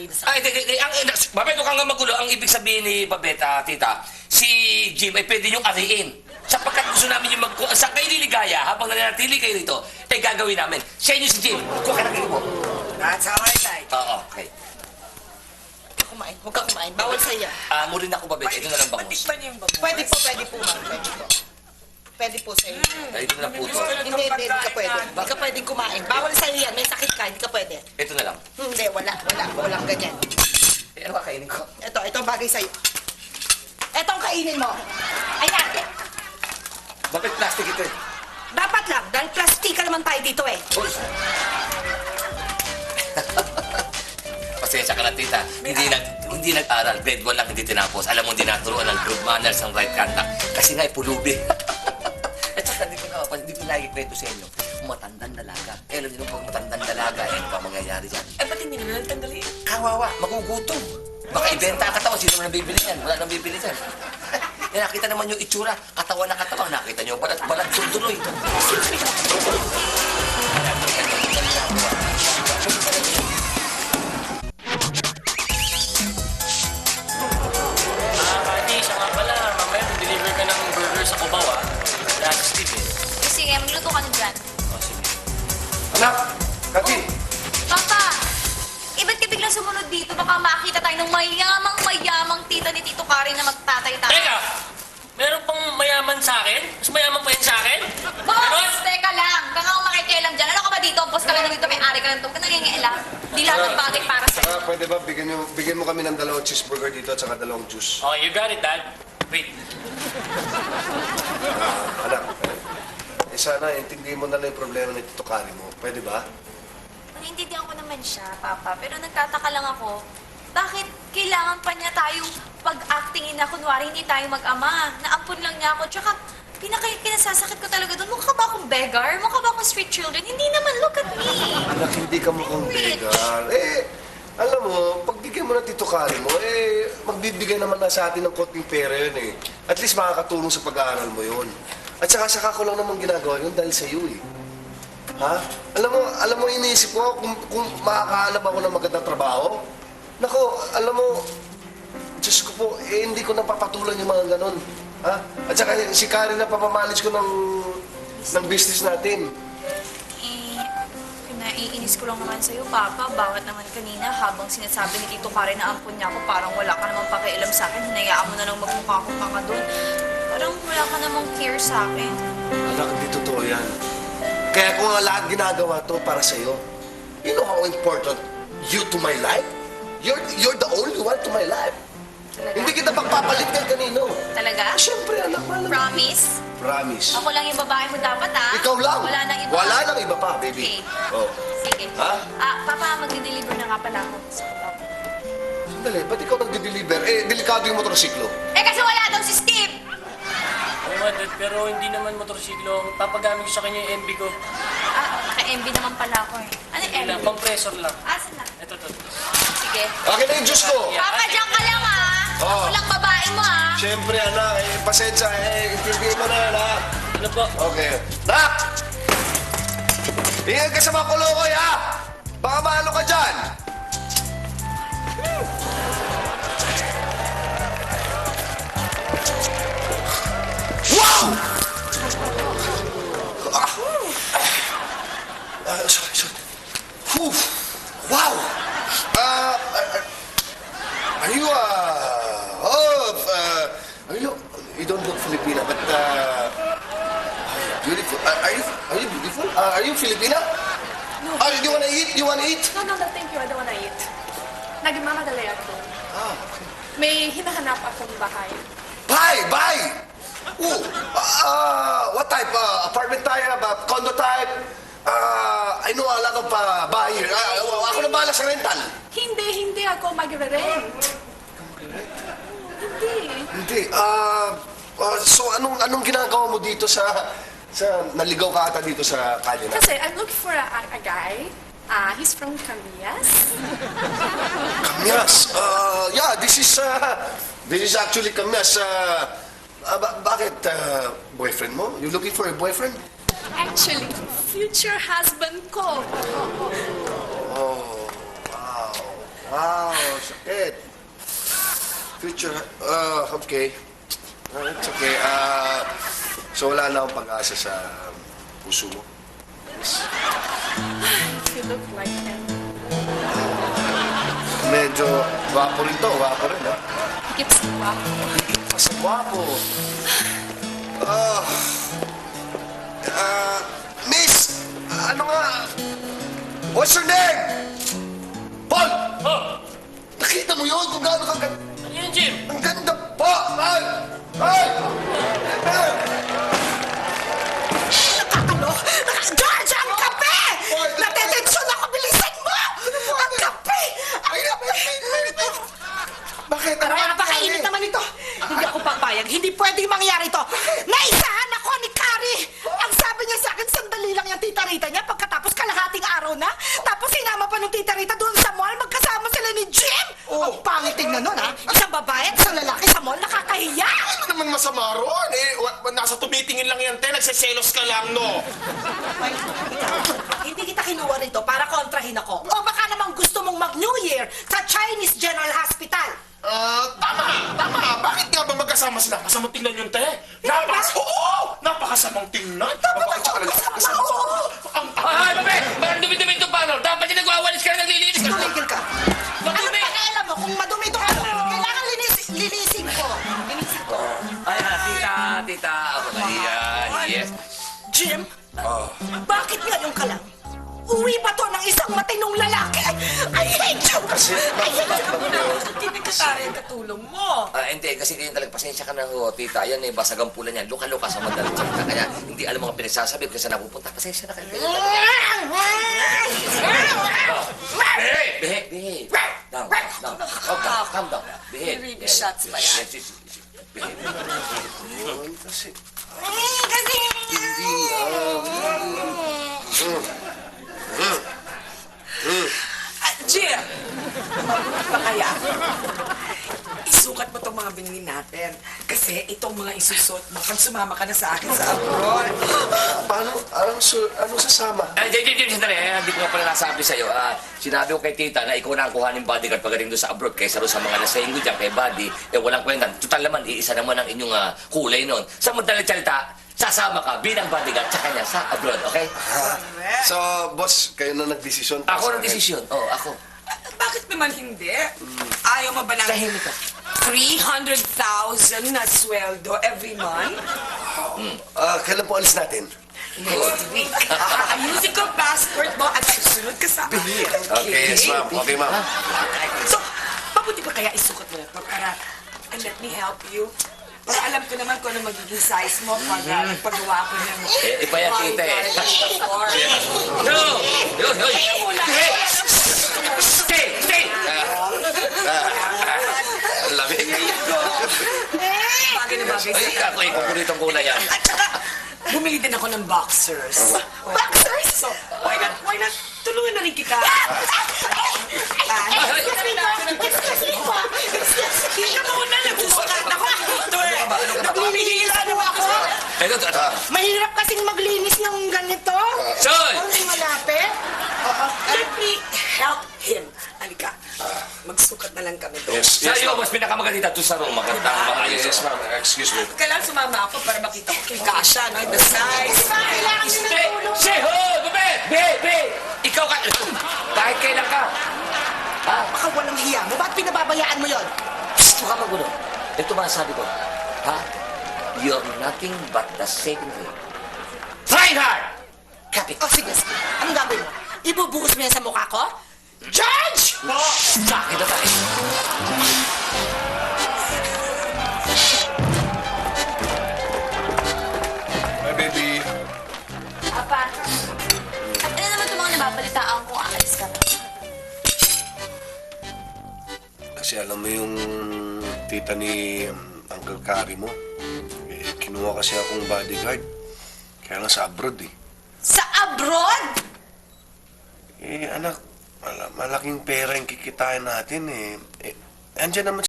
nakakainis ako. Ay, Babet, huwag kang nga magulo. Ang ibig sabihin ni Babeta, tita, si Jim ay pwede niyong ariin. Sapagkat gusto namin yung saan kayo liligaya, habang nananatili kayo rito, ay gagawin namin. Sa inyo si Jim, kuha ka na kayo mo. That's how I like. Oo, okay. Huwag ka kumain. Bawal sa iya. Murin ako, Babet. Ito na lang bangus. Matikman niyo yung bangus. Pwede po, ma'am. Pwede po. Pwede po sa iyo. Ay, ito na po ito. Hindi ka pwede. Hindi ka pwedeng kumain. Bawal sa iyo yan. May sakit ka, hindi ka pwede. Ito na lang. Hindi, walang ganyan. Eh, ano kakainin ko? Ito ang bagay sa iyo. Ito ang kainin mo. Ayan. Babet, plastic ito eh. Dapat lang, dahil plastika naman tayo dito eh. Uy. Pasensya ka na, tita. Hindi nag-aral. Grade 1 lang hindi tinapos. Alam mo, hindi naturuan ng good manners ang right conduct. Kasi nga, pulubi. At saka, hindi ko lagi kwento sa inyo. Matandang dalaga. Eh, alam niyo pag matandang dalaga, ano pa mangyayari dyan? Eh, ba't hindi nyo nagtandali? Kawawa, magugutom. Baka ibenta ang katawan. Sino nang bibili yan? Wala nang bibili yan. Eh, nakita naman yung itsura. Katawan na katawan. Nakita niyo, balat tuloy. Kati, siya nga pala. Mamaya mag-deliver ka ng burger sa Cubao, ah. Wala si Steve, eh. Sige, magluto ka na dyan. O, sige. Anak! Kati! Papa, ba't ka biglang sumunod dito? Baka makita tayo ng mayamang tita ni Tito Karen na magtatay-tatay. Teka! Meron pang mayaman sa akin? Mas mayaman pa yun sa akin? Boss, teka lang. Baka akong makikialam dyan. Ano ka ba dito? Boss ka lang dito, may-ari ka lang dito. Huwag ka nangingialam. Di lahat ng bagay para sa'yo. Pwede ba bigyan mo kami ng 2 cheeseburger dito at saka 2 juice? Oh, you got it, Dad. Wait. Anak, sana intindihin mo na lang yung problema ni Tito Kari mo. Pwede ba? Naiintindihan ko naman siya, Papa. Pero nagtataka lang ako, bakit kailangan pa niya tayong pag-actingin na kunwari hindi tayo mag-ama? Naampun lang niya ako. Tsaka, kinasasakit ko talaga doon. Mukha ba akong beggar? Mukha ba akong street children? Hindi naman, look at me. Anak, hindi ka mukhang begar. Alam mo, pagbigyan mo ng Tito Kari mo, magbibigay naman na sa atin ng konting pera yun eh. At least makakatulong sa pag-aaral mo yun. At saka ko lang naman ginagawa yun dahil sa iyo eh. Ha? Alam mo iniisip ko kung makakahanap ako ng magandang trabaho. Nako, alam mo, Diyos ko po, hindi ko napapatulan yung mga ganon. Ha? At saka si Karen na papamanage ko ng business natin. Naiinis ko lang naman sa'yo, Papa. Bawat naman kanina, habang sinasabi ni Tito Karen na ampun niya ako, parang wala ka namang pakialam sa akin. Hinayaan mo na lang magmukha akong kanga doon. Parang wala ka namang care sa akin. Anak, hindi totoo yan. Kaya ko nga lahat ginagawa to para sa'yo. You know how important you to my life? You're the only one to my life. Talaga? Hindi kita pagpapalit kay kanino. Talaga? Siyempre, anak, mahal na. Promise? Promise. Ako lang yung babae mo dapat, ha? Ikaw lang. Wala nang iba. Wala nang iba pa, baby. Okay. Oh. Sige. Ha? Papa, magdi-deliver na nga pala ako sa Cubao. Sandali, ba't ikaw nagde-deliver? Delikado yung motorsiklo. Kasi wala daw si Steve! Oo nga, Dad, pero hindi naman motorsiklo. Papagamit ko sa kanya yung MB ko. Naka-MB naman pala ako eh. Ano yung Hindi lang, MB? pang-pressure lang. Asan na? Ito. Sige. Akin na yung juice ko. Papa, diyan ka lang, ha? Oo. Ako lang babae mo, ha? Siyempre, anak, pasensya, intindihin mo na, anak. Ano po? Okay. Nak! Ingat ka sa mga kulukoy, ha? Baka maano ka dyan. Wow! Sorry. Whew. Wow! You don't look Filipina, but, beautiful. Are you beautiful? Are you Filipina? No. Do you wanna eat? You wanna eat? No, thank you. I don't wanna eat. Nagmamadali ako. Okay. May hinahanap akong bahay. Bye! Ooh, what type? Apartment type? Condo type? I know a lot of bahay here. Ako na bahala sa rental. Hindi ako magre-rent. Hindi. So anong ginagawa mo dito sa naligaw ka ata dito sa kalye na? Kasi I'm looking for a guy. He's from Camias. Kamyas. Yeah, this is actually Kamyas. Bakit? Boyfriend mo? You looking for a boyfriend? Actually, future husband ko. Oh, wow. Wow, sakit. Future, okay. It's okay. So wala na akong pag-asa sa puso mo. You look like him. Medyo gwapo rin to, gwapo rin, ha? He keeps walking. Mas gwapo. Miss! Ano nga? What's your name? Paul! Oh! Nakita mo yun kung gaano kang Ano yun, Jim? ang ganda po! Ay! Ay! Ay! Nakakalo! George, ang kape! Boy, Natetensyon ako, bilisan mo! Ang kape! Ang kape! Bakit? Pero napakainit naman ito. Hindi ako papayag. Hindi pwedeng mangyari ito. Naisahan ako ni Kari. Ang sabi niya sa akin, sandali lang yung tita Rita niya pagkatapos kalahating araw na. Tapos sinama pa ng tita Rita doon sa mall. Magkasama sila ni Jim. Ang pangit tingnan nun, ha? Isang babae at isang lalaki sa mall. Nakakahiya. Ano naman masama ron? Nasa tumitingin lang yan, te. Nagseselos ka lang, no? Hindi kita kinuha rito para kontrahin ako. O baka namang gusto mong mag-New Year sa Chinese General Hospital. Tama. Bakit nga ba magkasama sila? Kasamang tingnan yung te? Oo! Napakasamang tingnan. Dapat ako kasama. Ang Ay, babe! Parang dumi-dumi ito paano? Dapat yung nagwawalis ka na naglilinis ka. Tumigil ka. Ano Madumi! pakialam mo kung madumi ito ano? Kailangan linisin ko. Linisin ko. Ay, tita. Ako na yan. Yes. Jim, bakit ngayon ka lang? Uwi ba to ng isang matinong lalaki? I hate you! Kasi, Hindi ka tari ang katulong mo. Hindi, kasi ganyan talaga. Pasensya ka na ho, tita. Yan eh, basag ang pulan yan. Luka-luka sa madalang salita. Kaya hindi alam mga pinagsasabi ko saan napupunta. Pasensya na kayo. Behave. Down. Calm down. Behave. Baby shots pa yan. Yes. Behave. yun kasi... Kasi... Jim! Pa kaya? Isukat mo itong mga binili natin. Kasi itong mga isusot mo pag sumama ka na sa akin sa abroad. Paano? Anong sasama? Jim, sandali. Hindi ko nga pala nasabi sa'yo. Sinabi ko kay tita na ikaw na ang kuhanin bodyguard pagaling doon sa abroad kaysa doon sa mga lasenggo dyan kay Buddy. Walang kwenta. Total naman, iisa naman ang inyong kulay noon. Sa madaling salita, sasama ka bilang bodyguard sa kanya sa abroad, okay? So, boss, kayo na nagdesisyon. Ako ng desisyon. Ako. Bakit naman hindi? Ayaw mo ba ng Tahimik ka. 300,000 na sweldo every month? Kailan po alis natin? Next week. Ayusin ko ang passport mo at susunod ka sa akin. Okay, yes, ma'am. Okay, ma'am. So, mabuti pa kaya isukat mo na ito para and let me help you. Para alam ko naman kung ano magiging size mo pag paggawa ko ng... Iba yan, tita eh. bodyguard. No! Yun! Stay! Ang lamig. Bagay na bagay Ay, sa'yo. ako eh, kukulitong kulay yan. At saka, bumili din ako ng boxers. Boxers? So, why not? Tulungan na rin kita. Hindi ka muna nagsusukat ako. Naglilinis ano ako? Ito. Mahirap kasing maglinis ng ganito. Son! Ang malapit. Let me help him. Halika, magsukat na lang kami doon. Yes, Sa iyo, mas pinakamaganda ito sa room. Magandang maayos. Yes, ma'am. Excuse me. Kailangan sumama ako para makita ko kay Kasha, no? The size. Kailangan nyo ng tulong. Ho! Bebe! Ikaw ka! Kahit kailan ka! Baka walang hiya mo. Ba't pinababayaan mo yon? Psst! Huwag ka magulo. Ito ba ang sabi ko? You're nothing but the second thing. Try hard! Kapit. Oh, sige. Anong gagawin mo? Ibubuhos mo yan sa mukha ko? George! Sa akin na tayo. Hi, baby. Apa, ano naman itong mga nababalitaan kung aalis ka na? Kasi alam mo yung tita ni Uncle Kari mo. Kinuha kasi akong bodyguard. Kaya lang sa abroad eh. Sa abroad? Anak, malaking pera yung kikitain natin eh. Andyan naman